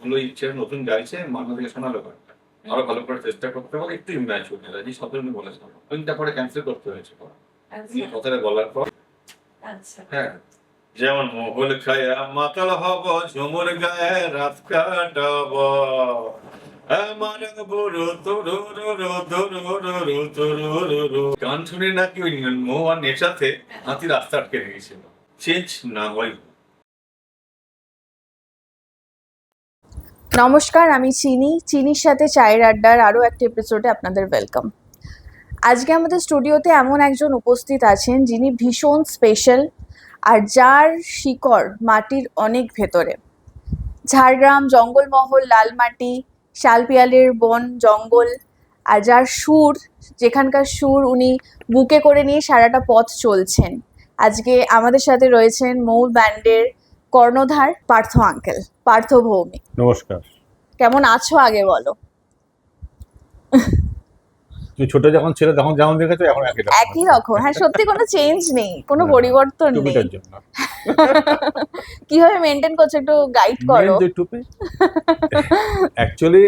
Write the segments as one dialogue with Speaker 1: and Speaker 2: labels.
Speaker 1: হলো ইচ্ছে নতুন গাইছে মাথা থেকে শোনালো গানটা আরো ভালো করে চেষ্টা করতে হবে একটু ইম্যাচুর রাজি সতেরো বলেছিল ওইটা পরে ক্যান্সেল করতে হয়েছে এই কথাটা বলার পর হ্যাঁ যেমন মোগল খায়া মাতাল হব ঝুমুর গায়ে রাত কাটাবো আমার বুড়ো তুরু গান শুনে নাকি ওই মৌ আর নেশাতে হাতি রাস্তা আটকে গিয়েছিল চেঞ্জ না হয়।
Speaker 2: নমস্কার, আমি চিনির সাথে চায়ের আড্ডার আরও একটা এপিসোডে আপনাদের ওয়েলকাম। আজকে আমাদের স্টুডিওতে এমন একজন উপস্থিত আছেন যিনি ভীষণ স্পেশাল আর যার শিকড় মাটির অনেক ভেতরে। ঝাড়গ্রাম, জঙ্গলমহল, লালমাটি, শালপিয়ালের বন জঙ্গল, আর যার সুর, যেখানকার সুর উনি বুকে করে নিয়ে সারাটা পথ চলছেন। আজকে আমাদের সাথে রয়েছেন মৌল ব্যান্ডের কর্ণধার পার্থ আঙ্কেল, পার্থ ভৌমিক।
Speaker 3: নমস্কার।
Speaker 2: কেমন আছো আগে বলো?
Speaker 3: তুমি ছোট যখন ছিল তখন যেমন দেখেছো এখন
Speaker 2: একই রকম। হ্যাঁ, সত্যি কোনো চেঞ্জ নেই, কোনো পরিবর্তন নেই।
Speaker 3: টুপিটার জন্য
Speaker 2: কিভাবে মেনটেন করছো একটু গাইড করো।
Speaker 3: টুপি অ্যাকচুয়ালি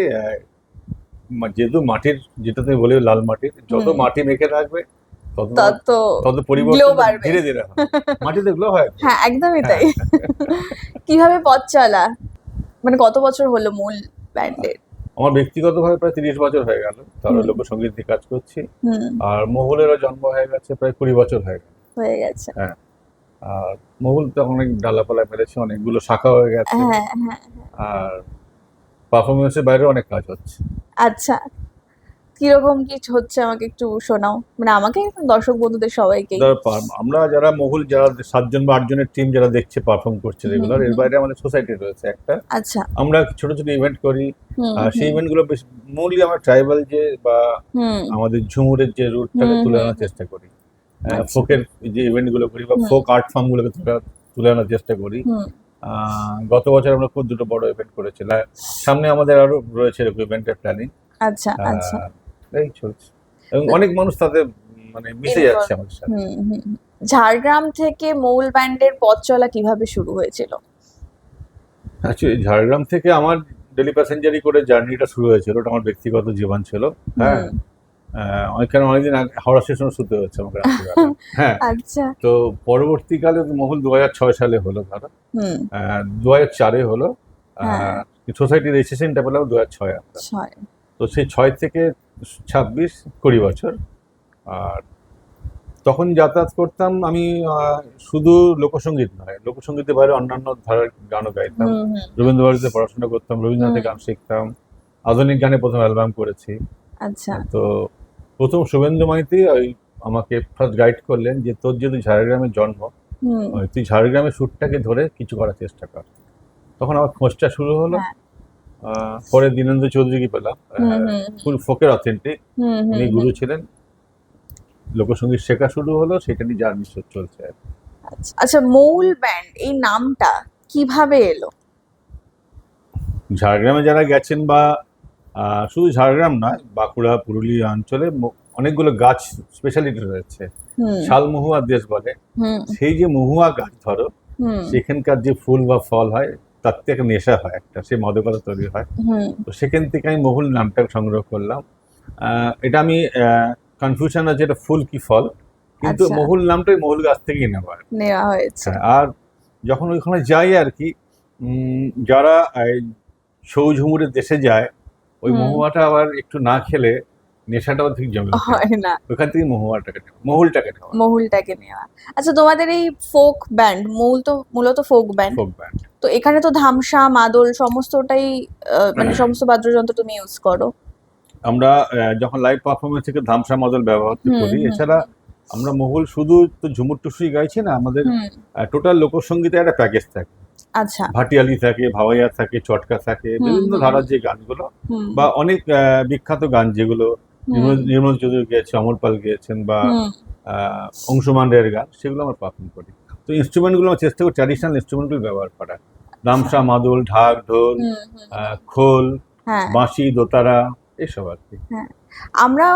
Speaker 3: যেহেতু মাটির, যেটা তুমি বলে লাল মাটির, যত মাটি মেখে রাখবে তত পরিবর্তন ধীরে ধীরে হবে। মাটিতে গ্লো হয়।
Speaker 2: হ্যাঁ, একদমই তাই। কিভাবে পথ চলা, মানে কত বছর হলো মূল ব্যান্ডের?
Speaker 3: আমার ব্যক্তিগতভাবে প্রায় 30 বছর হয়ে গেল, তারও লোকসঙ্গীত নিয়ে কাজ করছি। আর মহুলেরও জন্ম হয়ে গেছে প্রায় 20 বছর হয়ে গেছে। হ্যাঁ, আর মহুল তো অনেক ডালাপালা মেরেছে, অনেকগুলো শাখা হয়ে গেছে। আর পারফরমেন্সের বাইরে অনেক কাজ হচ্ছে।
Speaker 2: আচ্ছা, কিরকম কি হচ্ছে আমাকে একটু শোনাও, মানে আমাকে, দর্শক বন্ধুদের সবাইকে।
Speaker 3: আমরা যারা মহুল, যারা 7 জন বা 8 জনের টিম যারা দেখছে পারফর্ম করছে রেগুলার, এর বাইরে আমাদের সোসাইটি রয়েছে একটা।
Speaker 2: আচ্ছা,
Speaker 3: আমরা ছোট ছোট ইভেন্ট করি। আর সেই ইভেন্ট গুলো মূলই আমরা ট্রাইবাল যে বা আমাদের ঝুমুরের যে রুটটাকে তুলে আনার চেষ্টা করি। ফোকের যে ইভেন্ট গুলো করি বা ফোক আর্ট ফর্ম গুলোকে তুলে আনার চেষ্টা করি। গত বছর আমরা খুব দুটো বড় ইভেন্ট করেছিলাম, সামনে আমাদের আরো রয়েছে এরকম ইভেন্টের প্ল্যানিং।
Speaker 2: আচ্ছা আচ্ছা,
Speaker 3: এই চলছে এবং অনেক মানুষ তাতে মানে মিশে যাচ্ছে আমাদের সাথে।
Speaker 2: ঝাড়গ্রাম থেকে মৌল ব্যান্ডের পথ চলা কিভাবে শুরু হয়েছিল?
Speaker 3: অ্যাকচুয়ালি ঝাড়গ্রাম থেকে আমার ডেলি প্যাসেঞ্জারি করে জার্নিটা শুরু হয়েছিল, ওটা আমার ব্যক্তিগত জীবন ছিল। হ্যাঁ, ওইখানে অনেকদিন হাওড়া স্টেশনে শুতে হচ্ছে আমাকে রাত্রিবেলা। হ্যাঁ,
Speaker 2: আচ্ছা।
Speaker 3: তো পরবর্তীকালে মহুল 2006 সালে হলো, ধরো 2004-এ হলো। সোসাইটির রেজিস্ট্রেশনটা পেলাম 2006। তো সেই 6 থেকে 26-20 বছর। আর তখন যাতায়াত করতাম আমি, শুধু লোকসঙ্গীত নয়, লোকসঙ্গীতের বাইরে অন্যান্য ধারার গানও গাইতাম। রবীন্দ্রভারতীতে পড়াশোনা করতাম, রবীন্দ্রনাথের গান শিখতাম, আধুনিক গানে প্রথম অ্যালবাম করেছি।
Speaker 2: আচ্ছা।
Speaker 3: তো প্রথম শুভেন্দু মাইতি আমাকে ফার্স্ট গাইড করলেন যে তোর যেহেতু ঝাড়গ্রামের জন্ম, তুই ঝাড়গ্রামের সুরটাকে ধরে কিছু করার চেষ্টা কর। তখন আমার খোঁজটা শুরু হলো। পরে দীনেন্দ্র চৌধুরীকে পেলাম, ফুল ফোকের অথেন্টিক, উনি গুরু ছিলেন। লোকসঙ্গীত শেখা শুরু হলো, সেটা নিয়ে জার্নি চলছে।
Speaker 2: আচ্ছা, মৌল ব্যান্ড এই নামটা কিভাবে এলো?
Speaker 3: ঝাড়গ্রামে যারা গেছেন, বা শুধু ঝাড়গ্রাম নয়, বাঁকুড়া, পুরুলিয়া অঞ্চলে অনেকগুলো গাছ স্পেশালিটি রয়েছে। শাল মহুয়া দেশ বলে, সেই যে মহুয়া গাছ ধরো, সেখানকার যে ফুল বা ফল হয় তার থেকে নেশা হয়, একটা সে মাদকতা তৈরি হয়। তো সেখান থেকে আমি মহুল নামটা সংগ্রহ করলাম। এটা আমি কনফিউশন আছে এটা ফুল কি ফল, কিন্তু মহুল নামটাই মহুল গাছ থেকেই নেওয়া হয়েছে। আর যখন ওইখানে যাই আর কি, যারা সৌঝুমুরের দেশে যায়, ওই মহুয়াটা আবার একটু না খেলে নেশাটাও ঠিক জমে হয় না, ওইখান থেকে মহুলটাকে নেওয়া।
Speaker 2: আচ্ছা, তোমাদের এই ফোক ব্যান্ড, মূলত ফোক ব্যান্ড, তো এখানে তো ধামসা, মাদল সমস্তটাই, মানে সমস্ত বাদ্যযন্ত্র তুমি ইউজ করো।
Speaker 3: আমরা যখন লাইভ পারফরমেন্স থেকে ধামসা মাদল ব্যবহার করি। এছাড়া আমরা মহুল শুধু তো ঝুমুর টুসুই গাইছি না, আমাদের টোটাল লোকসঙ্গীতে একটা প্যাকেজ থাকে।
Speaker 2: আচ্ছা,
Speaker 3: ভাটিয়ালি থাকে, ভাওয়াইয়া থাকে, চটকা থাকে, বিভিন্ন ধারার যে গানগুলো বা অনেক বিখ্যাত গান যেগুলো নির্মল চৌধুরী গেয়েছে, অমর পাল গিয়েছেন, বা অংশুমান রায়ের গান, সেগুলো আমরা পারফর্ম করি। তো ইনস্ট্রুমেন্টগুলো আমরা চেষ্টা করি ট্র্যাডিশনাল ইনস্ট্রুমেন্টগুলো ব্যবহার করার। ধামসা, মাদল, ঢাক, ঢোল, খোল, বাঁশি, দোতারা, এসব আর কি।
Speaker 2: আমরা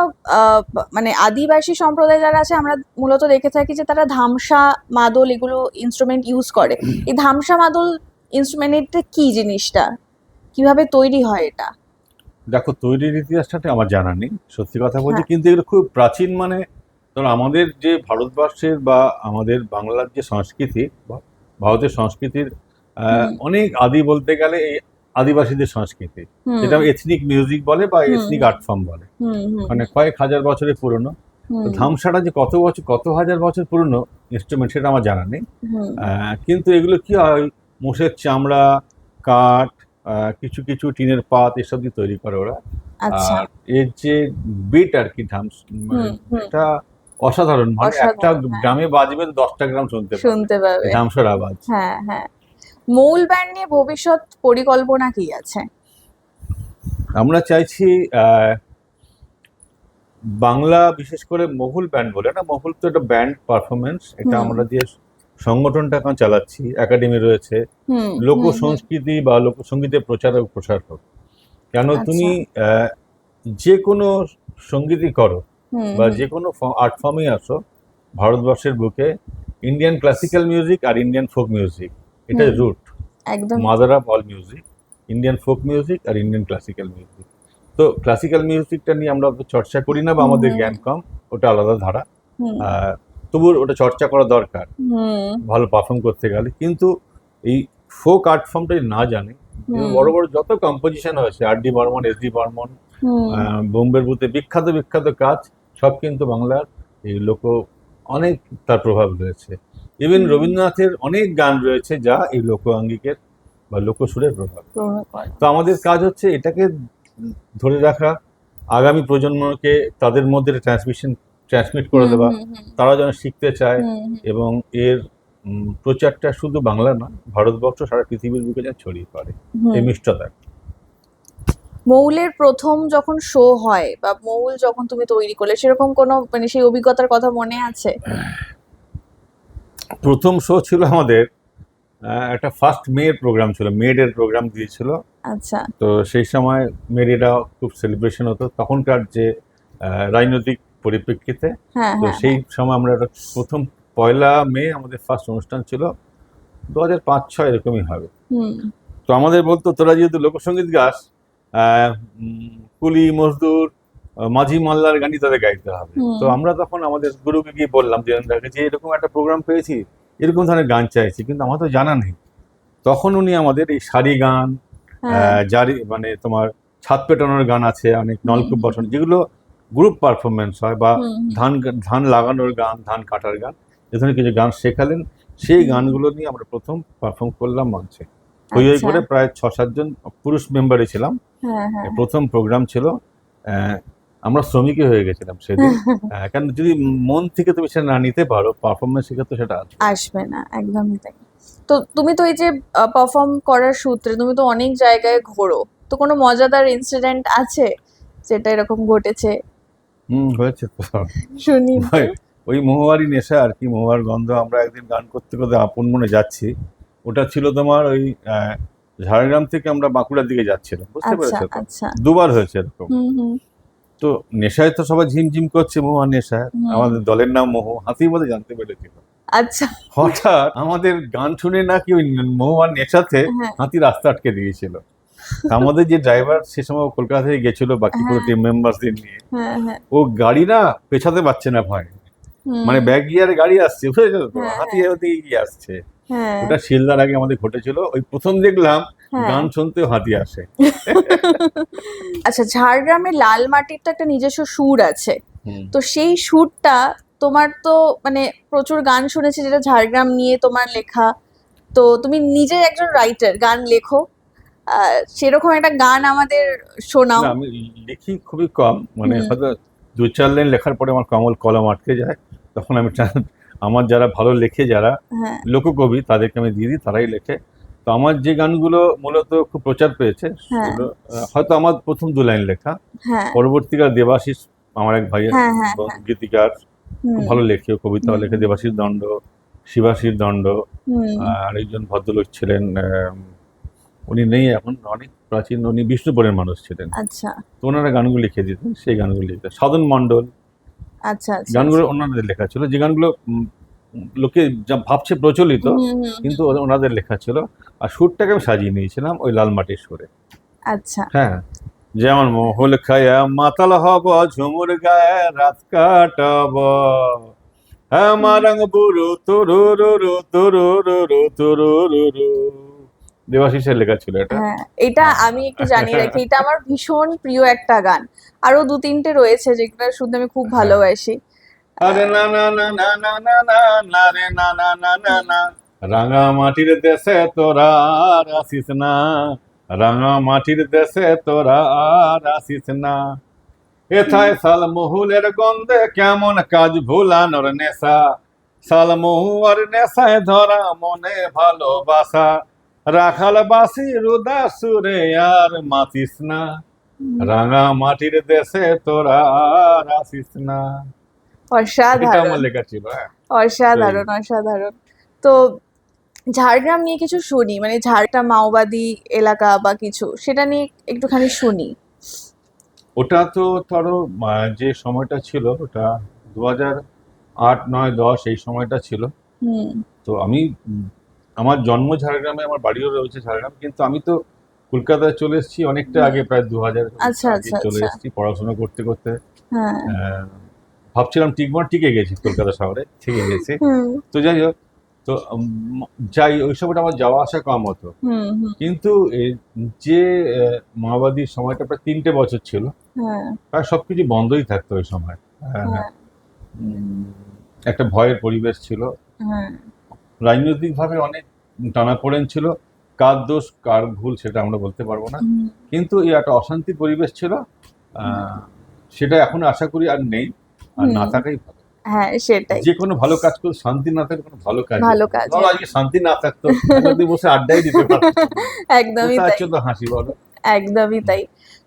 Speaker 2: মানে আদিবাসী সম্প্রদায় যারা আছে, আমরা মূলত দেখে থাকি যে তারা ধামসা, মাদল এগুলো ইনস্ট্রুমেন্ট ইউজ করে। এই ধামসা, মাদল ইনস্ট্রুমেন্টটা কি জিনিসটা? কিভাবে তৈরি হয় এটা?
Speaker 3: দেখো, তৈরির ইতিহাসটা আমার জানা নেই, সত্যি কথা বলছি।
Speaker 2: হ্যাঁ।
Speaker 3: কিন্তু এগুলো খুব প্রাচীন, মানে ধরো আমাদের যে ভারতবর্ষের বা আমাদের বাংলার যে সংস্কৃতি বা ভারতের সংস্কৃতির
Speaker 2: হুম
Speaker 3: অনেক আদি বলতে গেলে এই আদিবাসীদের সংস্কৃতি,
Speaker 2: হুম
Speaker 3: যেটা এথনিক মিউজিক বলে বা
Speaker 2: হুম
Speaker 3: এথনিক আর্ট ফর্ম বলে,
Speaker 2: হুম হুম
Speaker 3: মানে কয়েক হাজার বছরের পুরনো। তো
Speaker 2: হুম
Speaker 3: ধামসাটা যে কত বছর, কত হাজার বছর পুরনো ইনস্ট্রুমেন্ট, সেটা আমার জানা নেই।
Speaker 2: হুম
Speaker 3: কিন্তু এগুলো কি হয়, মোষের চামড়া, কাঠ, কিছু কিছু টিনের পাত, এসব দিয়ে তৈরি করে ওরা।
Speaker 2: আচ্ছা।
Speaker 3: আর এর যে বিট আর কি, ঢামস, মানে
Speaker 2: হুম হুম
Speaker 3: এটা অসাধারণ। মানে একটা
Speaker 2: অসাধারণ, হ্যাঁ।
Speaker 3: গ্রামে বাজবে তো 10টা গ্রাম শুনতে পাবে
Speaker 2: শুনতে
Speaker 3: এই
Speaker 2: পাবে।
Speaker 3: ঢামসার আওয়াজ।
Speaker 2: হ্যাঁ হ্যাঁ। মূল ব্যান্ড নিয়ে ভবিষ্যৎ পরিকল্পনা কি আছে?
Speaker 3: আমরা চাইছি বাংলা, বিশেষ করে মহুল ব্যান্ড বলে না, মহুল তো একটা ব্যান্ড পারফরমেন্স, এটা
Speaker 2: হুম
Speaker 3: আমরা যে সংগঠনটা এখন চালাচ্ছি, একাডেমি রয়েছে,
Speaker 2: হুম
Speaker 3: লোক
Speaker 2: হুম হুম
Speaker 3: সংস্কৃতি বা লোকসঙ্গীতের প্রচার ও প্রসার হোক। কেন, তুমি
Speaker 2: আচ্ছা।
Speaker 3: যে কোনো সঙ্গীতই করো
Speaker 2: হুম
Speaker 3: বা
Speaker 2: হুম
Speaker 3: যে কোনো আর্ট ফর্মে আসো ভারতবর্ষের বুকে, ইন্ডিয়ান ক্লাসিক্যাল মিউজিক আর ইন্ডিয়ান ফোক মিউজিক, এটা
Speaker 2: হুম
Speaker 3: রুট,
Speaker 2: একদম।
Speaker 3: Mother of all music, Indian folk music আর ইন্ডিয়ান ক্লাসিক্যাল মিউজিক। তো ক্লাসিক্যাল মিউজিকটা নিয়ে আমরা অত চর্চা করি না বা
Speaker 2: হুম
Speaker 3: আমাদের
Speaker 2: হুম
Speaker 3: জ্ঞান কম, ওটা আলাদা ধারা।
Speaker 2: হুম
Speaker 3: তবুও ওটা চর্চা করা দরকার
Speaker 2: হুম
Speaker 3: ভালো পারফর্ম করতে গেলে। কিন্তু এই ফোক আর্ট ফর্মটা না জানে,
Speaker 2: হুম
Speaker 3: বড় বড় যত কম্পোজিশন হয়েছে, R D Burman, S D Burman,
Speaker 2: হুম
Speaker 3: বোম্বের বুতে বিখ্যাত বিখ্যাত কাজ, সব কিন্তু বাংলার এই অনেক তার প্রভাব রয়েছে। ইভেন
Speaker 2: হুম
Speaker 3: রবীন্দ্রনাথের অনেক গান রয়েছে যা এই লোকাঙ্গিকের বা লোকসুরের প্রভাব।
Speaker 2: প্রভাব পড়ে।
Speaker 3: তো আমাদের কাজ হচ্ছে এটাকে ধরে রাখা, আগামী প্রজন্মকে তাদের মধ্যে ট্রান্সমিট করে
Speaker 2: হুম
Speaker 3: দেওয়া,
Speaker 2: হুম হুম
Speaker 3: তারা যেন শিখতে চায়,
Speaker 2: হুম হুম
Speaker 3: এবং এর প্রচারটা শুধু বাংলা না, ভারতবর্ষ সারা পৃথিবীর বুকে যেন ছড়িয়ে পড়ে এই
Speaker 2: হুম।
Speaker 3: মিষ্টতা।
Speaker 2: মৌলের প্রথম যখন শো হয় বা মৌল যখন তুমি তৈরি করলে, সেরকম কোনো মানে সেই অভিজ্ঞতার কথা মনে আছে?
Speaker 3: প্রথম শো ছিল আমাদের, একটা ফার্স্ট মেয়ের প্রোগ্রাম ছিল, মেয়েদের প্রোগ্রাম দিয়েছিল।
Speaker 2: আচ্ছা।
Speaker 3: তো সেই সময় মেয়েরা খুব সেলিব্রেশন হতো তখনকার যে রাজনৈতিক পরিপ্রেক্ষিতে।
Speaker 2: হ্যাঁ
Speaker 3: তো
Speaker 2: হ্যাঁ
Speaker 3: সেই
Speaker 2: হ্যাঁ।
Speaker 3: সময় আমরা একটা প্রথম 1 মে আমাদের ফার্স্ট অনুষ্ঠান ছিল, 2005-06 এরকমই হবে।
Speaker 2: হুম
Speaker 3: তো আমাদের বলতো, তোরা যেহেতু লোকসঙ্গীত গাস, কুলি মজদুর, মাঝি মাল্লার গানই তাদের গাইতে হবে।
Speaker 2: হুম
Speaker 3: তো আমরা তখন আমাদের গুরুকে গিয়ে বললাম যে এরকম একটা প্রোগ্রাম পেয়েছি, এরকম ধরনের গান চাইছি, কিন্তু আমার তো জানা নেই। তখন উনি আমাদের এই সারি গান,
Speaker 2: হ্যাঁ।
Speaker 3: জারি মানে তোমার ছাদ পেটানোর গান আছে, অনেক
Speaker 2: হুম
Speaker 3: নলকূপ বসানো, যেগুলো গ্রুপ পারফরমেন্স হয়, বা
Speaker 2: হুম হুম
Speaker 3: ধান ধান লাগানোর গান, ধান কাটার গান, এ ধরনের কিছু গান শেখালেন। সেই
Speaker 2: হুম।
Speaker 3: গানগুলো নিয়ে আমরা প্রথম পারফর্ম করলাম মঞ্চে। হই হই
Speaker 2: আচ্ছা।
Speaker 3: করে প্রায় 6-7 জন পুরুষ মেম্বারই ছিলাম।
Speaker 2: হ্যাঁ হ্যাঁ হ্যাঁ।
Speaker 3: প্রথম প্রোগ্রাম ছিল। আহ, আমরা শ্রমিকই হয়ে গেছিলাম সেদিন। কারণ যদি মন থেকে তুমি সেটা না নিতে পারো, পারফরমেন্স শেখা তো সেটা আসবে।
Speaker 2: আসবে না, একদমই তাই। তো তুমি তো এই যে পারফর্ম করার সূত্রে তুমি তো অনেক জায়গায় ঘোরো, তো কোনো মজাদার ইনসিডেন্ট আছে যেটা এরকম ঘটেছে?
Speaker 3: হয়েছে তো।
Speaker 2: শুনি একটু।
Speaker 3: ভাই, ওই মহুয়ারি নেশা আর কি, মহুয়ার গন্ধ। আমরা একদিন গান করতে করতে আপন মনে যাচ্ছি, ওটা ছিল তোমার ওই ঝাড়গ্রাম থেকে আমরা বাঁকুড়ার দিকে যাচ্ছিলাম, বুঝতে
Speaker 2: আচ্ছা
Speaker 3: পেরেছো তো?
Speaker 2: আচ্ছা।
Speaker 3: দুবার হয়েছে এরকম।
Speaker 2: হুম হুম
Speaker 3: তো নেশায় তো সবাই ঝিমঝিম করছে, মহুয়ার নেশায়।
Speaker 2: হুম।
Speaker 3: আমাদের দলের নাম মহু, হাতির মধ্যে জানতে পেরেছিল।
Speaker 2: আচ্ছা।
Speaker 3: হঠাৎ আমাদের গান শুনে নাকি ওই মহুয়ার নেশাতে
Speaker 2: হ্যাঁ
Speaker 3: হাতি রাস্তা আটকে দিয়েছিল। তা আমাদের যে ড্রাইভার সে সময় কলকাতা থেকে গেছিল বাকি পুরো
Speaker 2: হ্যাঁ
Speaker 3: টিম মেম্বারদের নিয়ে,
Speaker 2: হ্যাঁ হ্যাঁ।
Speaker 3: ও গাড়ি না পেছাতে পারছে না ভয়,
Speaker 2: হুম।
Speaker 3: মানে ব্যাক গিয়ারে গাড়ি আসছে, বুঝেছো তো,
Speaker 2: হ্যাঁ
Speaker 3: হাতি
Speaker 2: হ্যাঁ
Speaker 3: ওদিকে এগিয়ে আসছে।
Speaker 2: হ্যাঁ
Speaker 3: ওটা শিলদার আগে আমাদের ঘটেছিল, ওই প্রথম দেখলাম
Speaker 2: হ্যাঁ।
Speaker 3: গান শুনতেও হাতি আসে।
Speaker 2: আচ্ছা, ঝাড়গ্রামের লাল মাটির তো একটা নিজস্ব সুর আছে,
Speaker 3: হুম।
Speaker 2: তো সেই সুরটা তোমার তো মানে প্রচুর গান শুনেছি যেটা ঝাড়গ্রাম নিয়ে তোমার লেখা, তো তুমি নিজে একজন রাইটার, গান লেখো, সেরকম একটা গান আমাদের শোনাও।
Speaker 3: না, আমি লিখি খুবই কম, মানে
Speaker 2: হুম
Speaker 3: হয়তো 2-4 লাইন লেখার পরে আমার কলম আটকে যায়। তখন আমি আমার যারা ভালো লেখে, যারা
Speaker 2: হ্যাঁ
Speaker 3: লোককবি, তাদেরকে আমি দিয়ে দিই, তারাই লেখে। তো আমার যে গানগুলো মূলত খুব প্রচার পেয়েছে
Speaker 2: হ্যাঁ
Speaker 3: সেগুলো, হয়তো আমার প্রথম 2 লাইন লেখা।
Speaker 2: হ্যাঁ
Speaker 3: পরবর্তীকাল দেবাশিস, আমার এক ভাইয়ের
Speaker 2: হ্যাঁ হ্যাঁ হ্যাঁ।
Speaker 3: গীতিকার, খুব
Speaker 2: হুম
Speaker 3: ভালো লেখে, কবিতাও
Speaker 2: হুম
Speaker 3: লেখে, দেবাশিস দণ্ড, শিবাশিস দণ্ড।
Speaker 2: হুম
Speaker 3: আরেকজন ভদ্রলোক ছিলেন, উনি নেই এখন, অনেক প্রাচীন, উনি বিষ্ণুপুরের মানুষ ছিলেন।
Speaker 2: আচ্ছা
Speaker 3: তো ওনারা গানগুলো লিখে দিতেন, সেই গানগুলো লিখতেন। সাধন মণ্ডল,
Speaker 2: আচ্ছা আচ্ছা
Speaker 3: গানগুলো
Speaker 2: আচ্ছা।
Speaker 3: ওনাদের লেখা ছিল, যে গানগুলো লোকে যা ভাবছে প্রচলিত,
Speaker 2: হুম হুম
Speaker 3: কিন্তু ওনাদের লেখা ছিল। আর সুরটাকে আমি সাজিয়ে নিয়েছিলাম ওই লাল মাটির সুরে।
Speaker 2: আচ্ছা।
Speaker 3: হ্যাঁ, যেমন মহুল খায়া মাতাল হব, ঝুমুর গায়ে রাত কাটাব, হ্যাঁ মারাং বুরু তুরু রুরু তুরু রুরু তুরু রুরু। দেবাশিসের লেখা ছিল এটা।
Speaker 2: হ্যাঁ, এটা আমি একটু জানিয়ে রাখি, এটা আমার ভীষণ প্রিয় একটা গান। আরো দু তিনটে রয়েছে যেগুলো শুনতে আমি খুব
Speaker 3: হ্যাঁ।
Speaker 2: ভালোবাসি।
Speaker 3: আরে না না না না না না না না রে না না না না না, রাঙা মাটির দেশে তোরা আর আসিস না, রাঙা মাটির দেশে তোরা আর আসিস না, এথায় শালমহুলের গন্ধে কেমন কাজ ভুলানোর নেশা, শালমহুয়ার নেশায় ধরা মনে ভালোবাসা, রাখাল বাসির উদাস সুরে আর মাতিস না, রাঙা মাটির দেশে তোরা আর আসিস না। এটা আমার
Speaker 2: অসাধারণ,
Speaker 3: লেখা ছিল। হ্যাঁ,
Speaker 2: অসাধারণ, অসাধারণ। তো ঝাড়গ্রাম নিয়ে কিছু শুনি, মানে ঝাড়গ্রাম মাওবাদী এলাকা বা কিছু, সেটা নিয়ে একটুখানি শুনি।
Speaker 3: ওটা তো ধরো যে সময়টা ছিল ওটা 2008, 2009, 2010 এই সময়টা ছিল।
Speaker 2: হুম।
Speaker 3: তো আমি আমার জন্ম ঝাড়গ্রামে, আমার বাড়িও রয়েছে ঝাড়গ্রাম, কিন্তু আমি তো কলকাতায় চলে এসেছি অনেকটা আগে, প্রায় 2000
Speaker 2: আচ্ছা,
Speaker 3: আগে
Speaker 2: আচ্ছা,
Speaker 3: চলে
Speaker 2: আচ্ছা।
Speaker 3: এসেছি পড়াশোনা করতে করতে।
Speaker 2: হ্যাঁ।
Speaker 3: আহ, ভাবছিলাম টিকে গেছি কলকাতা শহরে, থেকে গেছি।
Speaker 2: হুম,
Speaker 3: তো যাই হোক, তো যাই ওই সময়টা আমার যাওয়া আসা কম হতো,
Speaker 2: হুম, হুম।
Speaker 3: কিন্তু যে মাওবাদীর সময়টা প্রায় 3টে বছর ছিল,
Speaker 2: হ্যাঁ,
Speaker 3: প্রায় সবকিছু বন্ধই থাকতো ওই সময়। হ্যাঁ,
Speaker 2: হ্যাঁ,
Speaker 3: উম, একটা ভয়ের পরিবেশ ছিল,
Speaker 2: হ্যাঁ।
Speaker 3: রাজনৈতিকভাবে অনেক টানাপোড়েন ছিল, কার দোষ কার ভুল সেটা আমরা বলতে পারবো না,
Speaker 2: হুম,
Speaker 3: কিন্তু এই একটা অশান্তি পরিবেশ ছিল। আহ, সেটা এখন আশা করি আর নেই, আর না
Speaker 2: হুম।
Speaker 3: থাকাই ভালো।
Speaker 2: হ্যাঁ, সেটাই।
Speaker 3: যে কোনো ভালো কাজ করে শান্তি না থাকলে কোনো ভালো কাজ
Speaker 2: ভালো
Speaker 3: নেই।
Speaker 2: কাজ।
Speaker 3: ধরো আজকে শান্তি না থাকতো, তাহলে তুই বসে আড্ডাই দিতে পারতো না।
Speaker 2: একদমই
Speaker 3: কোথায়
Speaker 2: তাই,
Speaker 3: হচ্ছে তো হাসি বলো।
Speaker 2: একদমই তাই।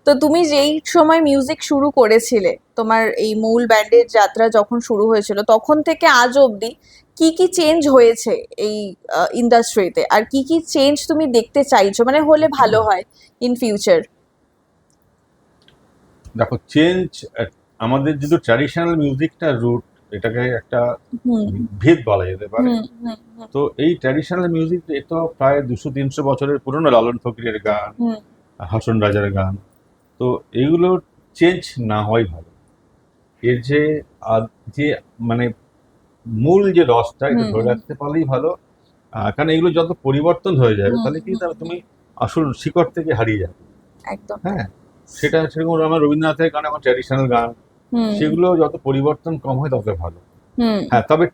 Speaker 2: তো তুমি যেই সময় মিউজিক শুরু করেছিলে, তোমার এই মূল ব্যান্ডের যাত্রা যখন শুরু হয়েছিল, তখন থেকে আজ অবধি কি কি চেঞ্জ হয়েছে এই ইন্ডাস্ট্রিতে, আর কি কি চেঞ্জ তুমি দেখতে চাইছো, মানে হলে ভালো হয় ইন ফিউচার?
Speaker 3: দেখো চেঞ্জ, আমাদের যদি ট্র্যাডিশনাল মিউজিকটা রুট, এটাকে একটা
Speaker 2: হুম,
Speaker 3: ভেদ বলা যেতে পারে।
Speaker 2: হুম, হুম, হুম,
Speaker 3: তো এই ট্র্যাডিশনাল মিউজিক এ তো প্রায় 200-300 বছরের পুরনো, লালন ফকিরের গান,
Speaker 2: হুম,
Speaker 3: হাসন রাজার গান, তো এইগুলো চেঞ্জ না হয় ভালো। এর যে যে মানে মূল যে রসটা, এটা
Speaker 2: হুম,
Speaker 3: ধরে রাখতে পারলেই ভালো। কারণ এগুলো যত পরিবর্তন হয়ে যাবে
Speaker 2: হুম,
Speaker 3: তাহলে কি
Speaker 2: হুম,
Speaker 3: তুমি আসল শিকড় থেকে হারিয়ে যাবে।
Speaker 2: একদম তাই।
Speaker 3: হ্যাঁ, সেটা সেরকম আমার রবীন্দ্রনাথের গান, আমার ট্র্যাডিশনাল গান,
Speaker 2: হুম,
Speaker 3: সেগুলো যত পরিবর্তন কম হয় তত ভালো।
Speaker 2: হুম,
Speaker 3: হ্যাঁ, তবে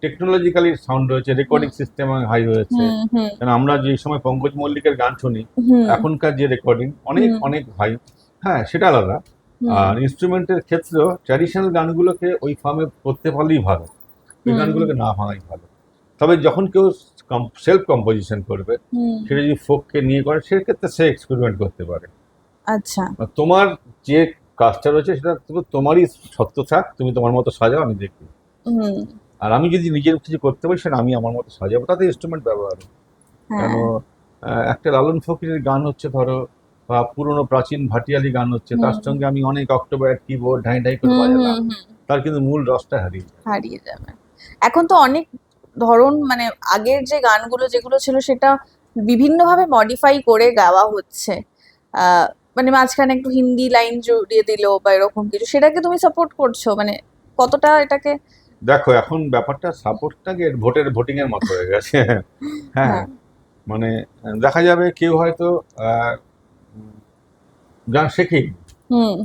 Speaker 3: টেকনোলজিক্যালি সাউন্ড রয়েছে, রেকর্ডিং সিস্টেম হাই হয়েছে।
Speaker 2: হুম, হুম,
Speaker 3: কারণ আমরা যে সময় পঙ্কজ মল্লিকের গান শুনি,
Speaker 2: হুম,
Speaker 3: এখনকার যে রেকর্ডিং অনেক
Speaker 2: হুম,
Speaker 3: অনেক হাই। হ্যাঁ, সেটা আলাদা।
Speaker 2: হুম,
Speaker 3: আর ইনস্ট্রুমেন্টের ক্ষেত্রেও ট্র্যাডিশনাল গানগুলোকে ওই ফর্মে করতে পারলেই ভালো, ওই
Speaker 2: হুম,
Speaker 3: গানগুলোকে না ভাঙাই ভালো। তবে যখন কেউ সেলফ কম্পোজিশন করবে,
Speaker 2: হুম।
Speaker 3: সেটা যদি ফোককে নিয়ে করে, সেক্ষেত্রে সে এক্সপেরিমেন্ট করতে পারে।
Speaker 2: আচ্ছা।
Speaker 3: আর তোমার যে কাজটা রয়েছে সেটা তো তোমারই সত্য থাক, তুমি তোমার মতো সাজাও, আমি দেখি।
Speaker 2: হুম।
Speaker 3: আর আমি যদি নিজের কিছু করতে পারি সেটা আমি আমার মতো সাজাবো, তাতে ইনস্ট্রুমেন্ট ব্যবহার হবে। কেন,
Speaker 2: হ্যাঁ।
Speaker 3: একটা লালন ফকিরের গান হচ্ছে ধরো, বা পুরনো প্রাচীন ভাটিয়ালি গান হচ্ছে, তার
Speaker 2: হুম,
Speaker 3: সঙ্গে আমি অনেক অক্টোবর কিবোর্ড ঢাই ঢাই করে
Speaker 2: হুম,
Speaker 3: বাজালাম,
Speaker 2: হুম, হুম।
Speaker 3: তার কিন্তু মূল রসটা হারিয়ে যায়।
Speaker 2: হারিয়ে যাবে। এখন তো অনেক ধরন, মানে আগের যে গানগুলো যেগুলো ছিল সেটা বিভিন্নভাবে মডিফাই করে গাওয়া হচ্ছে। আহ মানে মাঝখানে একটু হিন্দি লাইন জড়িয়ে দিলো বা এরকম কিছু, সেটাকে তুমি সাপোর্ট করছো, মানে কতটা এটাকে?
Speaker 3: দেখো এখন ব্যাপারটা সাপোর্টটাকে ভোটিং এর মতো হয়ে গেছে। হ্যাঁ,
Speaker 2: হ্যাঁ।
Speaker 3: মানে দেখা যাবে কেউ হয়তো আহ, উম, গান শেখেই,
Speaker 2: হুম,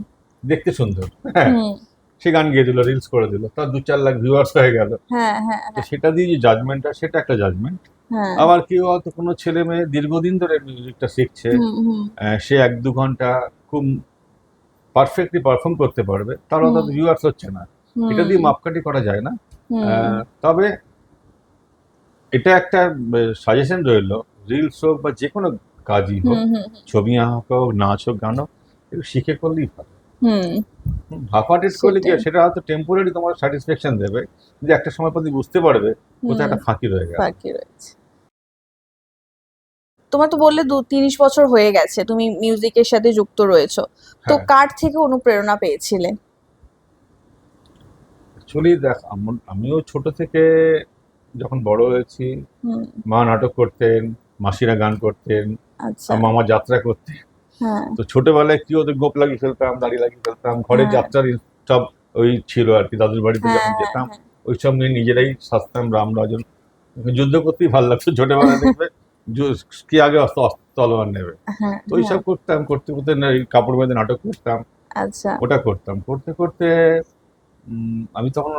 Speaker 3: দেখতে সুন্দর, হ্যাঁ,
Speaker 2: হুম।
Speaker 3: সে গান গিয়ে দিল, রিলস করে দিল, তার 2-4 লাখ ভিউয়ার্স হয়ে গেল।
Speaker 2: হ্যাঁ, হ্যাঁ,
Speaker 3: তো
Speaker 2: হ্যাঁ,
Speaker 3: সেটা দিয়ে যে জাজমেন্টটা, সেটা একটা জাজমেন্ট।
Speaker 2: হ্যাঁ।
Speaker 3: আবার কেউ হয়তো কোনো ছেলে মেয়ে দীর্ঘদিন ধরে মিউজিকটা শিখছে,
Speaker 2: হুম, হুম,
Speaker 3: সে 1-2 ঘন্টা খুব পারফেক্টলি পারফর্ম করতে পারবে, তার
Speaker 2: হুম,
Speaker 3: অত ভিউয়ার্স হচ্ছে না। এটা
Speaker 2: হুম,
Speaker 3: দিয়ে মাপকাঠি করা যায় না।
Speaker 2: হুম,
Speaker 3: তবে এটা একটা সাজেশন রইলো, রিলস হোক বা যে কোনো কাজই হোক,
Speaker 2: হুম, হুম,
Speaker 3: ছবি আঁকা হোক, নাচ হোক, গান হোক, এগুলো শিখে করলেই ভালো।
Speaker 2: হুম।
Speaker 3: হাফাটেড করলে কি
Speaker 2: সেটাই।
Speaker 3: হয়, সেটা হয়তো টেম্পোরারি তোমার স্যাটিসফ্যাকশন দেবে, কিন্তু একটা সময় পর তুমি বুঝতে পারবে কোথায়
Speaker 2: হুম।
Speaker 3: একটা ফাঁকি রয়ে গেল।
Speaker 2: বাকি রয়েছে। তোমার তো বললে 30 বছর হয়ে গেছে তুমি মিউজিকের সাথে যুক্ত রয়েছো, তো
Speaker 3: হ্যাঁ,
Speaker 2: কার থেকে অনুপ্রেরণা পেয়েছিলে?
Speaker 3: অ্যাকচুয়ালি দেখ, আমিও ছোট থেকে যখন বড় হয়েছি,
Speaker 2: হুম।
Speaker 3: মা নাটক করতেন, মাসিরা গান করতেন,
Speaker 2: আচ্ছা।
Speaker 3: মামা যাত্রা করতেন,
Speaker 2: হ্যাঁ
Speaker 3: তো ছোটবেলায় কি হতো, গোপ লাগিয়ে ফেলতাম, দাড়ি লাগিয়ে ফেলতাম, ঘরে
Speaker 2: হ্যাঁ।
Speaker 3: যাত্রার সব ওই ছিল আর কি, দাদুর বাড়িতে
Speaker 2: হ্যাঁ
Speaker 3: যখন
Speaker 2: হ্যাঁ
Speaker 3: যেতাম
Speaker 2: হ্যাঁ
Speaker 3: ওই সব নিয়ে নিজেরাই সাজতাম রাম রাজন। যুদ্ধ করতেই ভালো লাগতো ছোটবেলায়, দেখবে কি আগে তলোয়ার নেবে।
Speaker 2: হ্যাঁ
Speaker 3: তো
Speaker 2: হ্যাঁ।
Speaker 3: ওইসব করতাম, করতে করতে না এই কাপড় বেঁধে নাটক করতাম,
Speaker 2: আচ্ছা।
Speaker 3: ওটা করতাম করতে করতে আমি তখন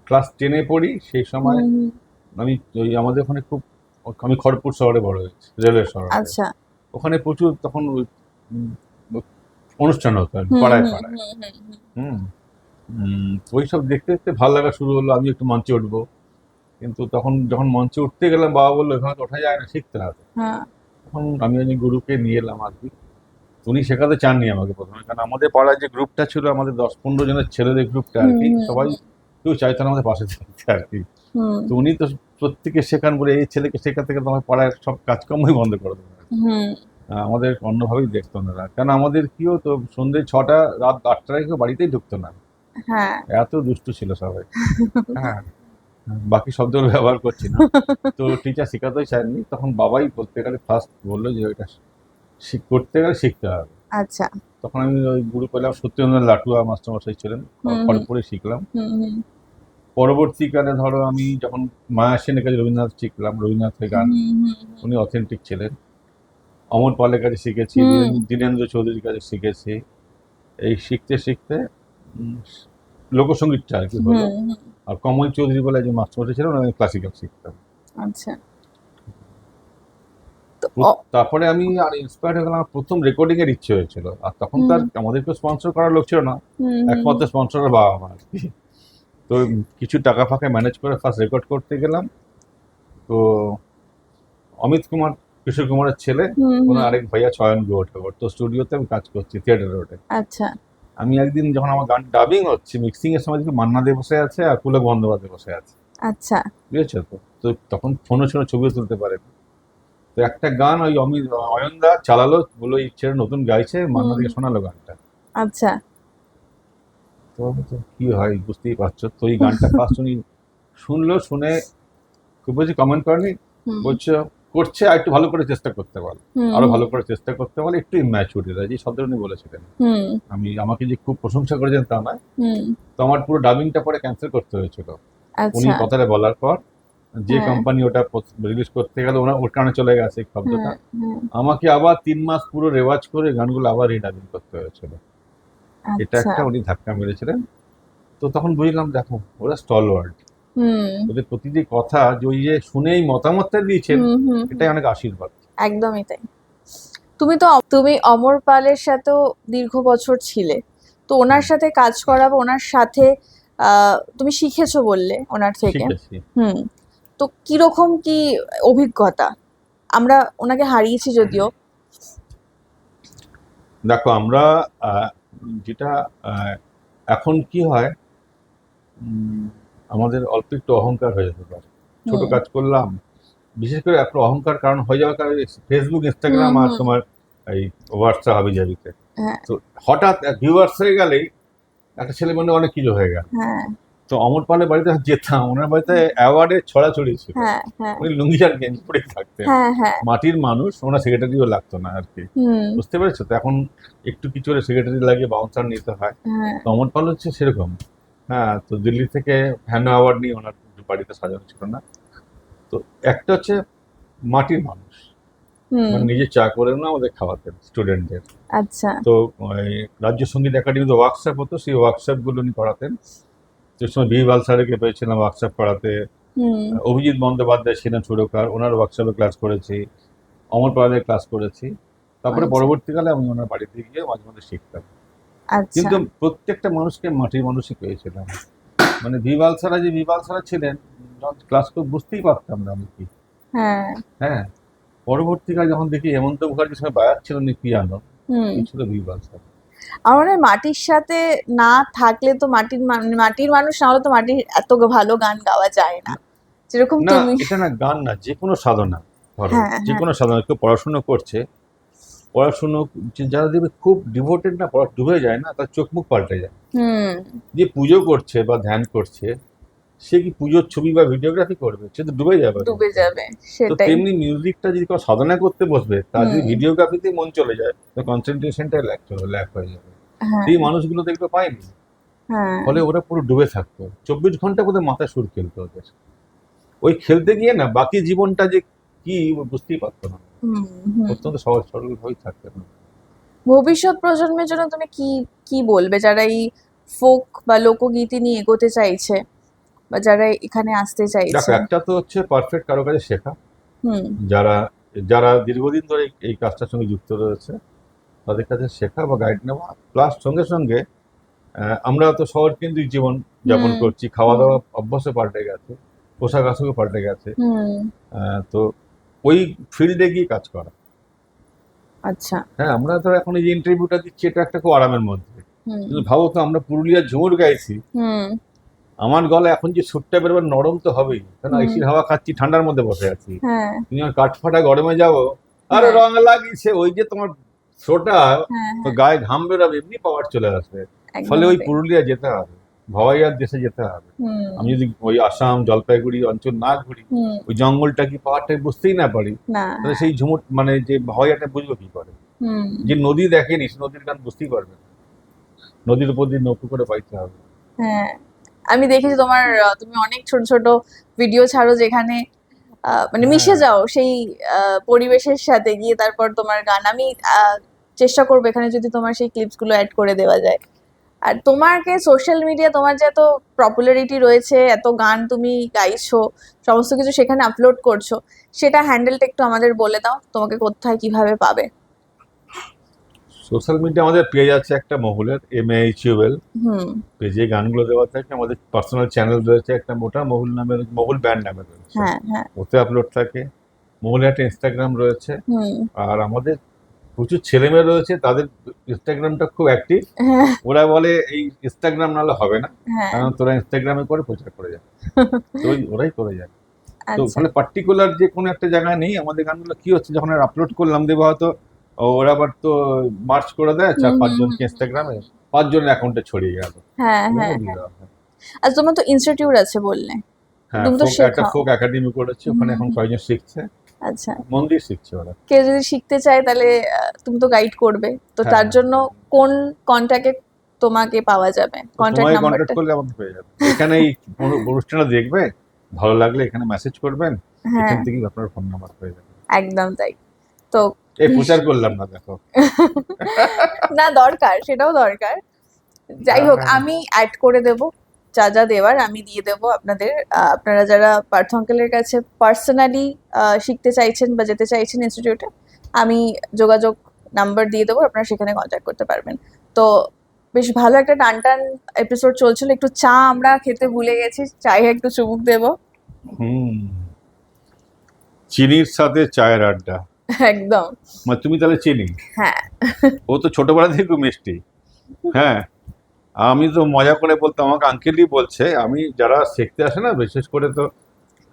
Speaker 3: ক্লাস 10-এ পড়ি। সেই সময়
Speaker 2: হুম।
Speaker 3: আমি ওই আমাদের ওখানে খুব, আমি খড়গপুর শহরে বড় হয়েছি, রেলওয়ে শহরে।
Speaker 2: আচ্ছা।
Speaker 3: ওখানে প্রচুর তখন ওই, উম, অনুষ্ঠান হতো আর কি,
Speaker 2: হুম
Speaker 3: পাড়ায়
Speaker 2: হুম
Speaker 3: পাড়ায়।
Speaker 2: হুম হুম হুম।
Speaker 3: হুম। ওই সব দেখতে দেখতে ভালো লাগা শুরু হলো, আমি একটু মঞ্চে উঠবো। কিন্তু তখন যখন মঞ্চে উঠতে গেলাম, বাবা বললো এখানে তো ওঠা যায় না, শিখতে হবে।
Speaker 2: হ্যাঁ।
Speaker 3: তখন আমি একজন গুরুকে নিয়ে এলাম আর কি। উনি শেখাতে চাননি আমাকে প্রথমে, কারণ আমাদের পাড়ায় যে গ্রুপটা ছিল, আমাদের 10-15 জনের ছেলেদের গ্রুপটা আর
Speaker 2: হুম
Speaker 3: কি,
Speaker 2: হুম
Speaker 3: সবাই
Speaker 2: হুম
Speaker 3: কেউ চাইতো না আমাদের পাশে থাকতে আর কি।
Speaker 2: হুম
Speaker 3: তো উনি তো প্রত্যেকে শেখান বলে এই ছেলেকে শেখাতে গেলে আমার পাড়ায় সব কাজকর্মই বন্ধ করে দেবে।
Speaker 2: হুম।
Speaker 3: আমাদের অন্যভাবেই দেখতো না এরা। কারণ আমাদের কি হতো, সন্ধ্যে 6টা রাত 8টায় কেউ বাড়িতেই ঢুকতো না,
Speaker 2: হ্যাঁ।
Speaker 3: এত দুষ্টু ছিল সবাই। হ্যাঁ, বাকি শব্দগুলো ব্যবহার করছি না। তো টিচার শেখাতেই চাননি, তখন বাবাই বলতে গেলে ফার্স্ট বললো যে এটা করতে গেলে শিখতে হবে।
Speaker 2: আচ্ছা।
Speaker 3: তখন আমি ওই গুরু পেলাম, সত্যেন্দ্র লাটুয়া মাস্টারমশাই ছিলেন,
Speaker 2: হুম হুম
Speaker 3: খড়গপুরে শিখলাম।
Speaker 2: হুম হুম
Speaker 3: পরবর্তীকালে ধরো আমি যখন মায়া সেনের কাছে রবীন্দ্রনাথ শিখলাম, রবীন্দ্রনাথের গান,
Speaker 2: হুম হুম
Speaker 3: উনি অথেন্টিক ছিলেন। অমর পালের কাছে শিখেছি,
Speaker 2: হুম
Speaker 3: দীনেন্দ্র চৌধুরীর কাছে শিখেছি। এই শিখতে শিখতে উম, লোকসঙ্গীতটা আর কি
Speaker 2: হুম
Speaker 3: হলো।
Speaker 2: হুম।
Speaker 3: আর কমল চৌধুরী বলে যে মাস্টারমশাই ছিলেন, আমি ক্লাসিক্যাল শিখতাম।
Speaker 2: আচ্ছা। তো
Speaker 3: তারপরে আমি আর ইন্সপায়ার্ড হয়ে গেলাম, আমার প্রথম রেকর্ডিং এর ইচ্ছে হয়েছিল। আর তখন তো
Speaker 2: হুম
Speaker 3: আর আমাদেরকে স্পন্সর করার লোক ছিল না,
Speaker 2: হুম হুম
Speaker 3: একমাত্র স্পন্সর বাবা মা আর কি। তো কিছু টাকা ফাঁকা ম্যানেজ করে ফার্স্ট রেকর্ড করতে গেলাম। তো অমিত কুমার, কিশোর কুমারের ছেলে,
Speaker 2: হুম
Speaker 3: ওনার
Speaker 2: হুম।
Speaker 3: আরেক ভাইয়া চয়ন গুহঠাকুর, তো স্টুডিওতে আমি কাজ করছি থিয়েটার রোডে।
Speaker 2: আচ্ছা।
Speaker 3: আমি একদিন যখন আমার গান ডাবিং হচ্ছে, মিক্সিং এর সময় দেখি মান্না দে বসে আছে আর পুলক বন্দ্যোপাধ্যায় বসে আছে,
Speaker 2: আচ্ছা।
Speaker 3: বুঝেছো তো। তো তখন ফোনে ছিল, ছবিও তুলতে পারে। তো একটা গান ওই অয়নদা চালালো, বললো এই ছেলে নতুন গাইছে, মান্না
Speaker 2: হুম।
Speaker 3: দিকে শোনালো গানটা।
Speaker 2: আচ্ছা।
Speaker 3: তো আমি তো কি হয় বুঝতেই পারছো, তো এই গানটা ফার্স্ট উনি শুনলো, শুনে খুব বেশি কমেন্ট করেনি,
Speaker 2: হুম
Speaker 3: বলছে করছে আর একটু ভালো করে চেষ্টা করতে বলো,
Speaker 2: হুম
Speaker 3: আরো
Speaker 2: হুম
Speaker 3: ভালো করে চেষ্টা করতে বলো, একটু ইম্যাচুরিটি যে শব্দটা উনি বলেছিলেন।
Speaker 2: হুম
Speaker 3: আমি আমাকে যে খুব প্রশংসা করেছেন তা নয়।
Speaker 2: হুম।
Speaker 3: তো আমার পুরো ডাবিংটা পরে ক্যান্সেল করতে হয়েছিল উনি
Speaker 2: আচ্ছা।
Speaker 3: কথাটা বলার পর। যে
Speaker 2: হ্যাঁ
Speaker 3: কোম্পানি ওটা রিলিজ করতে গেলে ওনার ওর কারণে চলে গেছে এই শব্দটা।
Speaker 2: হ্যাঁ হ্যাঁ।
Speaker 3: আমাকে আবার 3 মাস পুরো রেওয়াজ করে গানগুলো আবার রিডাবিং করতে হয়েছিল। এটা
Speaker 2: আচ্ছা।
Speaker 3: একটা উনি ধাক্কা মেরেছিলেন। তো তখন বুঝলাম, দেখো ওরা স্টল ওয়ার্ড,
Speaker 2: হুম
Speaker 3: ওদের প্রতিটি কথা যে ওই যে শুনেই মতামতটা দিয়েছেন,
Speaker 2: হুম হুম হুম।
Speaker 3: এটাই অনেক আশীর্বাদ।
Speaker 2: একদমই তাই। তুমি অমর পালের সাথেও দীর্ঘ বছর ছিলে, তো ওনার
Speaker 3: হুম,
Speaker 2: সাথে কাজ করা বা ওনার সাথে তুমি শিখেছো বললে ওনার থেকে।
Speaker 3: শিখেছি।
Speaker 2: হুম। তো কিরকম কি অভিজ্ঞতা? আমরা ওনাকে হারিয়েছি যদিও।
Speaker 3: দেখো আমরা আহ, যেটা আহ, এখন কি হয়, উম, আমাদের অল্প একটু অহংকার হয়ে যেতে পারে, ছোট
Speaker 2: হুম
Speaker 3: কাজ করলাম। বিশেষ করে একটা অহংকার কারণ হয়ে যাওয়ার কারণে ফেসবুক,
Speaker 2: হুম
Speaker 3: ইনস্টাগ্রাম আর
Speaker 2: হুম।
Speaker 3: তোমার এই হোয়াটসঅ্যাপ হাবি জাবিতে।
Speaker 2: হ্যাঁ
Speaker 3: তো হঠাৎ ভিউয়ার্স হয়ে গেলেই একটা ছেলে মনে অনেক কিছু হয়ে গেল।
Speaker 2: হ্যাঁ
Speaker 3: তো অমর পালের বাড়িতে আমি যেতাম, ওনার বাড়িতে অ্যাওয়ার্ডের ছড়াছড়ি ছিল।
Speaker 2: হ্যাঁ হ্যাঁ
Speaker 3: উনি লুঙ্গি আর গেঞ্জি পরেই থাকতেন,
Speaker 2: হ্যাঁ হ্যাঁ।
Speaker 3: মাটির মানুষ, ওনার সেক্রেটারিও লাগতো না আর কি।
Speaker 2: হুম।
Speaker 3: বুঝতে পেরেছো তো, এখন একটু কিছু হলে সেক্রেটারি লাগিয়ে বাউন্সার নিতে হয়।
Speaker 2: হ্যাঁ।
Speaker 3: তো অমর পাল হচ্ছে সেরকম। হ্যাঁ, তো দিল্লি থেকে হ্যানো অ্যাওয়ার্ড নিয়ে ওনার বাড়িতে সাজানো ছিল না। তো একটা হচ্ছে মাটির মানুষ,
Speaker 2: হুম।
Speaker 3: মানে নিজে চা করে না আমাদের খাওয়াতেন স্টুডেন্টদের।
Speaker 2: আচ্ছা।
Speaker 3: তো ওই রাজ্য সঙ্গীত একাডেমিতে ওয়ার্কশপ হতো, সেই ওয়ার্কশপগুলো উনি করাতেন। সে সময় বিহিবাল স্যারকে পেয়েছিলাম ওয়ার্কশপ করাতে।
Speaker 2: হুম।
Speaker 3: অভিজিৎ বন্দ্যোপাধ্যায় ছিলেন সুরকার, ওনার ওয়ার্কশপে ক্লাস করেছি। অমর পালের ক্লাস করেছি। তারপরে
Speaker 2: আচ্ছা।
Speaker 3: পরবর্তীকালে আমি ওনার বাড়িতে গিয়ে মাঝে মাঝে শিখতাম।
Speaker 2: আচ্ছা।
Speaker 3: কিন্তু প্রত্যেকটা মানুষকে মাটির মানুষই পেয়েছিলাম। মানে বিবাল ছাড়া যে বিবাল ছাড়া ছিলেন, ক্লাস তো বুঝতেই পারতাম না আমি কি।
Speaker 2: হ্যাঁ।
Speaker 3: হ্যাঁ, পরবর্তীকালে যখন দেখি হেমন্ত মুখার্জির সঙ্গে বাজাচ্ছিলেন পিয়ানো,
Speaker 2: হুম।
Speaker 3: এই ছিল বিবাল স্যার।
Speaker 2: আমার মনে হয় মাটির সাথে না থাকলে তো মাটির মানুষ না হলে তো মাটির এত ভালো গান গাওয়া যায় না, যেরকম
Speaker 3: না,
Speaker 2: তুমি।
Speaker 3: এটা না গান না, যে কোনো সাধনা। ধরো
Speaker 2: হ্যাঁ
Speaker 3: যে
Speaker 2: হ্যাঁ
Speaker 3: কোনো সাধনা, কেউ পড়াশুনো করছে, পড়াশুনো যারা দেখবে খুব ডিভোটেড না, পড়া ডুবে যায় না, তার চোখ মুখ পাল্টে যায়।
Speaker 2: হুম
Speaker 3: যে পুজো করছে বা ধ্যান করছে, সে কি পুজোর ছবি বা ভিডিওগ্রাফি করবে? সে তো ডুবে যাবে।
Speaker 2: ডুবে যাবে,
Speaker 3: তো
Speaker 2: সেটাই।
Speaker 3: তেমনি মিউজিকটা যদি কেউ সাধনা করতে বসবে, তার যদি
Speaker 2: হুম।
Speaker 3: ভিডিওগ্রাফিতে মন চলে যায়, তো কনসেন্ট্রেশনটাই ল্যাক হয়ে যাবে।
Speaker 2: হ্যাঁ,
Speaker 3: সেই মানুষগুলো দেখবে পাইনি,
Speaker 2: হ্যাঁ।
Speaker 3: ফলে ওরা পুরো ডুবে থাকতো। 24 ঘন্টা বোধহয় মাথা সুর খেলতো ওদের। ওই খেলতে গিয়ে না বাকি জীবনটা যে কি ও বুঝতেই পারতো না।
Speaker 2: হুম, হুম।
Speaker 3: অত্যন্ত সহজ সরল হয়ে থাকতো না।
Speaker 2: ভবিষ্যৎ প্রজন্মের জন্য তুমি কি কি বলবে, যারা এই ফোক বা লোকগীতি নিয়ে এগোতে চাইছে, বা যারা এখানে আসতে
Speaker 3: দেখো,
Speaker 2: চাইছে?
Speaker 3: একটা তো হচ্ছে পারফেক্ট কারো কাছে শেখা।
Speaker 2: হুম,
Speaker 3: যারা যারা দীর্ঘদিন ধরে এই কাজটার সঙ্গে যুক্ত রয়েছে, তাদের কাছে শেখা বা গাইড নেওয়া। প্লাস সঙ্গে সঙ্গে আমরা তো শহর কেন্দ্রিক জীবন যাপন
Speaker 2: হুম,
Speaker 3: করছি, খাওয়া দাওয়া অভ্যাসও পাল্টে গেছে, পোশাক আশাকও পাল্টে গেছে।
Speaker 2: হুম।
Speaker 3: তো ওই ফিল্ডে গিয়ে কাজ করা।
Speaker 2: আচ্ছা।
Speaker 3: হ্যাঁ, আমরা তো এখন এই যে ইন্টারভিউটা দিচ্ছি, এটা একটা খুব আরামের মধ্যে।
Speaker 2: হুম,
Speaker 3: কিন্তু ভাবো তো, আমরা পুরুলিয়ার ঝুমুর গাইছি,
Speaker 2: হুম,
Speaker 3: আমার গলা এখন যে সুরটা বেরোবার নরম তো হবেই, কারণ
Speaker 2: হুম।
Speaker 3: এসির হাওয়া খাচ্ছি, ঠান্ডার মধ্যে বসে আছি।
Speaker 2: হ্যাঁ,
Speaker 3: তুমি আমার কাঠফাটা গরমে যাবো, আরে
Speaker 2: হ্যাঁ,
Speaker 3: রং লাগিয়েছে, ওই যে তোমার থ্রোটা,
Speaker 2: হ্যাঁ,
Speaker 3: তো
Speaker 2: হ্যাঁ।
Speaker 3: গায়ে ঘাম বেরোবে, এমনি পাওয়ার চলে আসবে। ফলে
Speaker 2: একদমই
Speaker 3: ওই
Speaker 2: তাই।
Speaker 3: পুরুলিয়া যেতে হবে, ভাওয়াইয়ার দেশে যেতে হবে।
Speaker 2: হুম,
Speaker 3: আমি যদি ওই আসাম জলপাইগুড়ি অঞ্চল না ঘুরি,
Speaker 2: হুম।
Speaker 3: ওই জঙ্গলটা কি পাহাড়টা বুঝতেই না পারি,
Speaker 2: না,
Speaker 3: তাহলে
Speaker 2: হ্যাঁ।
Speaker 3: সেই ঝুমুর মানে যে ভাওয়াইয়াটা বুঝবো কি করে?
Speaker 2: হুম,
Speaker 3: যে নদী দেখেনি, সে নদীর গান বুঝতেই পারবে না। নদীর উপর দিয়ে নৌকো করে পাইতে হবে।
Speaker 2: হ্যাঁ। আমি দেখেছি তোমার, তুমি অনেক ছোট ছোট ভিডিও ছাড়ো যেখানে মানে মিশে
Speaker 3: হ্যাঁ,
Speaker 2: যাও সেই পরিবেশের সাথে গিয়ে, তারপর তোমার গান। আমি চেষ্টা করবো এখানে যদি তোমার সেই ক্লিপস গুলো অ্যাড করে দেওয়া যায়। আর তোমাকে সোশ্যাল মিডিয়া, তোমার যে এত পপুলারিটি রয়েছে, এত গান তুমি গাইছো, সমস্ত কিছু সেখানে আপলোড করছো, সেটা হ্যান্ডেলটা একটু আমাদের বলে দাও, তোমাকে কোথায় কিভাবে পাবে?
Speaker 3: সোশ্যাল মিডিয়া আমাদের পেজ আছে একটা মহুলের, MAHUL
Speaker 2: হুম,
Speaker 3: পেজে গানগুলো দেওয়া থাকে। আমাদের পার্সোনাল চ্যানেল রয়েছে একটা মোটা, মহুল নামের, মহুল ব্যান্ড নামে রয়েছে,
Speaker 2: হ্যাঁ, হ্যাঁ।
Speaker 3: ওতে আপলোড থাকে। মহুলের একটা ইনস্টাগ্রাম রয়েছে।
Speaker 2: হুম,
Speaker 3: আর আমাদের প্রচুর ছেলেমেয়ে রয়েছে, তাদের ইনস্টাগ্রামটা খুব অ্যাক্টিভ।
Speaker 2: হ্যাঁ,
Speaker 3: ওরা বলে এই ইনস্টাগ্রাম নাহলে হবে না,
Speaker 2: হ্যাঁ।
Speaker 3: কারণ তোরা ইনস্টাগ্রামে করে প্রচার করে যায়। তো ওরাই করে যায়। তো
Speaker 2: আচ্ছা।
Speaker 3: মানে পার্টিকুলার যে কোনো একটা জায়গায় নেই আমাদের গানগুলো। কি হচ্ছে, যখন আপলোড করলাম দেবো হয়তো, ওরা আবার তো মার্চ করে দেয়
Speaker 2: হুম,
Speaker 3: চার
Speaker 2: হুম,
Speaker 3: পাঁচজনকে
Speaker 2: হুম।
Speaker 3: ইনস্টাগ্রামে, 5 জনের অ্যাকাউন্টে ছড়িয়ে গেল,
Speaker 2: হ্যাঁ,
Speaker 3: এভাবে
Speaker 2: হ্যাঁ,
Speaker 3: দিয়ে
Speaker 2: হ্যাঁ।
Speaker 3: দেওয়া হয়।
Speaker 2: আচ্ছা, তোমার তো ইনস্টিটিউট আছে বললে,
Speaker 3: হ্যাঁ,
Speaker 2: তুমি তো
Speaker 3: একটা
Speaker 2: শেখাও।
Speaker 3: ফোক একাডেমি করেছি,
Speaker 2: হুম,
Speaker 3: ওখানে
Speaker 2: হুম,
Speaker 3: এখন
Speaker 2: হুম।
Speaker 3: কয়েকজন শিখছে,
Speaker 2: আচ্ছা।
Speaker 3: মন দিয়ে শিখছে ওরা।
Speaker 2: কেউ যদি শিখতে চায় তাহলে তুমি তো গাইড করবে, তো
Speaker 3: হ্যাঁ,
Speaker 2: তার জন্য কোন কন্ট্যাক্টে তোমাকে পাওয়া যাবে,
Speaker 3: তো
Speaker 2: কন্ট্যাক্ট
Speaker 3: তোমায় কন্ট্যাক্ট
Speaker 2: নাম্বারটা?
Speaker 3: করলে আমাকে পেয়ে যাবে। এখানে এই অনুষ্ঠানটা দেখবে, ভালো লাগলে এখানে মেসেজ করবেন,
Speaker 2: হ্যাঁ,
Speaker 3: এখান থেকেই আপনার ফোন নাম্বার পেয়ে যাবেন।
Speaker 2: একদম তাই। তো
Speaker 3: এই প্রচার করলাম না, দেখো।
Speaker 2: না, দরকার, সেটাও দরকার। যাই হোক, আমি অ্যাড করে দেব, যা যা দেওয়ার আমি দিয়ে দেবো আপনাদের। আপনারা যারা পার্থ আঙ্কেলের কাছে পার্সোনালি শিখতে চাইছেন বা যেতে চাইছেন ইনস্টিটিউটে, আমি যোগাযোগ নাম্বার দিয়ে দেবো, আপনারা সেখানে কন্ট্যাক্ট করতে পারবেন। তো বেশ ভালো একটা টান টান এপিসোড চলছিল, একটু চা আমরা খেতে ভুলে গেছি, চায়ে একটু চুমুক দেবো।
Speaker 3: হুম, চিনির সাথে চায়ের আড্ডা।
Speaker 2: একদম।
Speaker 3: মানে তুমি তাহলে চিনি,
Speaker 2: হ্যাঁ।
Speaker 3: ও তো ছোটবেলা থেকে খুব মিষ্টি। হ্যাঁ, আমি তো মজা করে বলতাম, আমাকে আঙ্কেলই বলছে। আমি যারা শিখতে আসে না, বিশেষ করে তো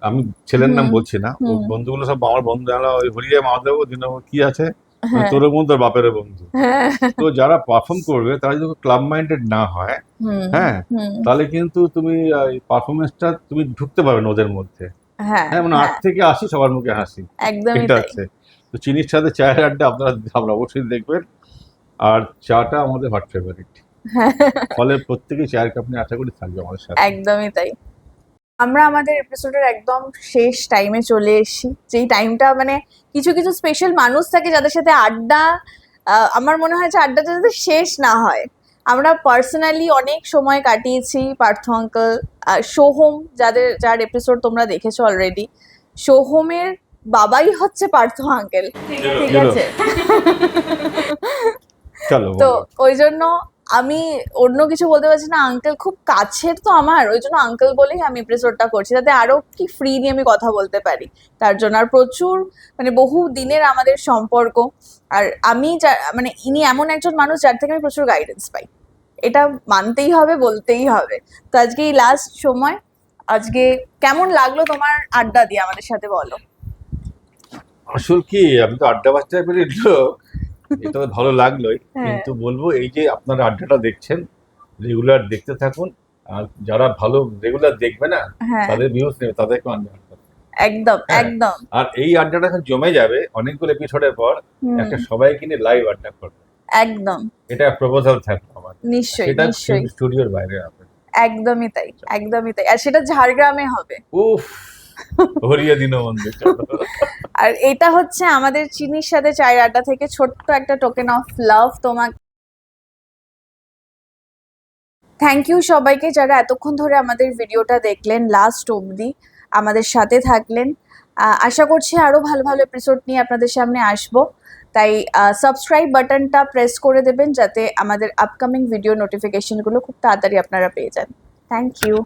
Speaker 3: আমি ছেলের নাম
Speaker 2: হুম,
Speaker 3: বলছি না, ও
Speaker 2: হুম।
Speaker 3: বন্ধুগুলো সব আমার বন্ধু, জানা ওই হরিয়া মাধব দিন কি আছে,
Speaker 2: হ্যাঁ,
Speaker 3: তোর বন্ধু আর বাপের বন্ধু।
Speaker 2: হ্যাঁ।
Speaker 3: তো যারা পারফর্ম করবে তারা যদি ক্লাব মাইন্ডেড না হয়,
Speaker 2: হুম,
Speaker 3: হ্যাঁ,
Speaker 2: হুম।
Speaker 3: তাহলে কিন্তু তুমি পারফরমেন্সটা তুমি ঢুকতে পারবে না ওদের মধ্যে।
Speaker 2: হ্যাঁ,
Speaker 3: হ্যাঁ, মানে
Speaker 2: হ্যাঁ।
Speaker 3: 8 থেকে 80 সবার মুখে হাসি,
Speaker 2: একদমই
Speaker 3: এটা
Speaker 2: তাই।
Speaker 3: আছে। তো চিনির সাথে চায়ের আড্ডা আপনারা অবশ্যই দেখবেন। আর চাটা আমাদের হট ফেভারিট,
Speaker 2: হ্যাঁ,
Speaker 3: ফলে প্রত্যেকেই চায়ের কাপ নিয়ে আশা করি থাকবে আমাদের সাথে।
Speaker 2: একদমই তাই। আমরা আমাদের এপিসোডের একদম শেষ টাইমে চলে এসেছি, যেই টাইমটা মানে কিছু কিছু স্পেশাল মানুষ থাকে যাদের সাথে আড্ডা, আমার মনে হয় যে আড্ডাটা যাতে শেষ না হয়। আমরা পার্সোনালি অনেক সময় কাটিয়েছি পার্থ আঙ্কেল, সোহম, যার এপিসোড তোমরা দেখেছো অলরেডি। সোহমের বাবাই হচ্ছে পার্থ আঙ্কেল, ঠিক
Speaker 3: এলো,
Speaker 2: আছে?
Speaker 3: চলো
Speaker 2: তো
Speaker 3: বলো।
Speaker 2: ওই জন্য আমি অন্য কিছু বলতে পারছি না, আঙ্কেল খুব কাছের তো আমার, ওই জন্য আঙ্কেল বলেই আমি এপিসোডটা করছি, যাতে আরো কি ফ্রিলি আমি কথা বলতে পারি তার জন্য। আর প্রচুর মানে বহু দিনের আমাদের সম্পর্ক, আর আমি মানে ইনি এমন একজন মানুষ যার থেকে আমি প্রচুর গাইডেন্স পাই, এটা মানতেই হবে, বলতেই হবে। তো আজকে এই লাস্ট সময়, আজকে কেমন লাগলো তোমার আড্ডা দিয়ে আমাদের সাথে, বলো।
Speaker 3: আসল কি, আমি তো আড্ডা বাচ্চা পেরিয়ে লোক, এটা তো ভালো লাগলোই।
Speaker 2: হ্যাঁ,
Speaker 3: কিন্তু বলবো, এই যে আপনারা আড্ডাটা দেখছেন, রেগুলার দেখতে থাকুন। আর যারা ভালো রেগুলার দেখবে না
Speaker 2: হ্যাঁ
Speaker 3: তাদের ভিউজ নেবে, তাদেরকে আড্ডা করতে হবে।
Speaker 2: একদম
Speaker 3: হ্যাঁ।
Speaker 2: একদম।
Speaker 3: আর এই আড্ডাটা এখন জমে যাবে অনেকগুলো এপিসোডের পর,
Speaker 2: হুম,
Speaker 3: একটা সবাইকে নিয়ে লাইভ আড্ডা করবে,
Speaker 2: একদম
Speaker 3: এটা প্রপোজাল থাকবে আমার।
Speaker 2: নিশ্চয়ই
Speaker 3: সেটা
Speaker 2: নিশ্চয়ই
Speaker 3: স্টুডিওর বাইরে হবে।
Speaker 2: একদমই তাই একদমই তাই, আর সেটা ঝাড়গ্রামে হবে।
Speaker 3: উফ, হরিয়া দীনবন্ধু, চলো।
Speaker 2: আর এটা হচ্ছে আমাদের চিনির সাথে চায়ের আড্ডা থেকে ছোট্ট একটা টোকেন অফ লাভ তোমাকে। থ্যাংক ইউ সবাইকে যারা এতক্ষণ ধরে আমাদের ভিডিওটা দেখলেন লাস্ট অবধি, আমাদের সাথে থাকলেন। আশা করছি আরো ভালো ভালো এপিসোড নিয়ে আপনাদের সামনে আসবো, তাই সাবস্ক্রাইব বাটনটা প্রেস করে দেবেন যাতে আমাদের আপকামিং ভিডিও নোটিফিকেশনগুলো খুব তাড়াতাড়ি আপনারা পেয়ে যান। Thank you.